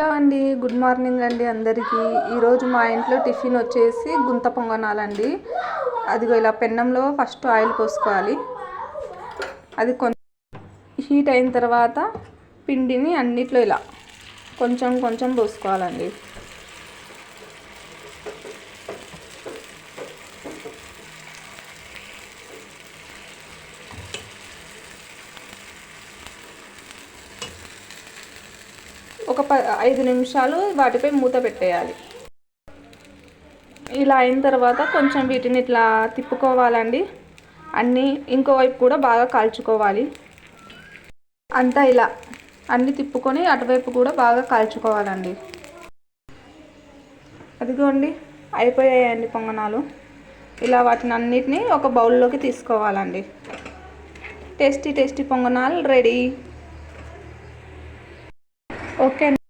Hello అండి, good morning అండి అందరికీ. ఈరోజు మా ఇంట్లో టిఫిన్ వచ్చేసి గుంత పొంగనాలండి. అదిగో ఇలా పెన్నంలో ఫస్ట్ ఆయిల్ పోసుకోవాలి. అది కొంచెం హీట్ అయిన తర్వాత పిండిని అన్నిట్లో ఇలా కొంచెం కొంచెం పోసుకోవాలండి. ఒక 5 నిమిషాలు వాటిపై మూత పెట్టేయాలి. ఇలా అయిన తర్వాత కొంచెం వీటిని ఇట్లా తిప్పుకోవాలండి. ఇంకోవైపు కూడా బాగా కాల్చుకోవాలి. అంతా ఇలా అన్నీ తిప్పుకొని అటువైపు కూడా బాగా కాల్చుకోవాలండి. అదిగోండి, అయిపోయాయండి పొంగనాలు. ఇలా వాటిని అన్నిటినీ ఒక బౌల్లోకి తీసుకోవాలండి. టేస్టీ టేస్టీ పొంగనాలు రెడీ. ఓకే.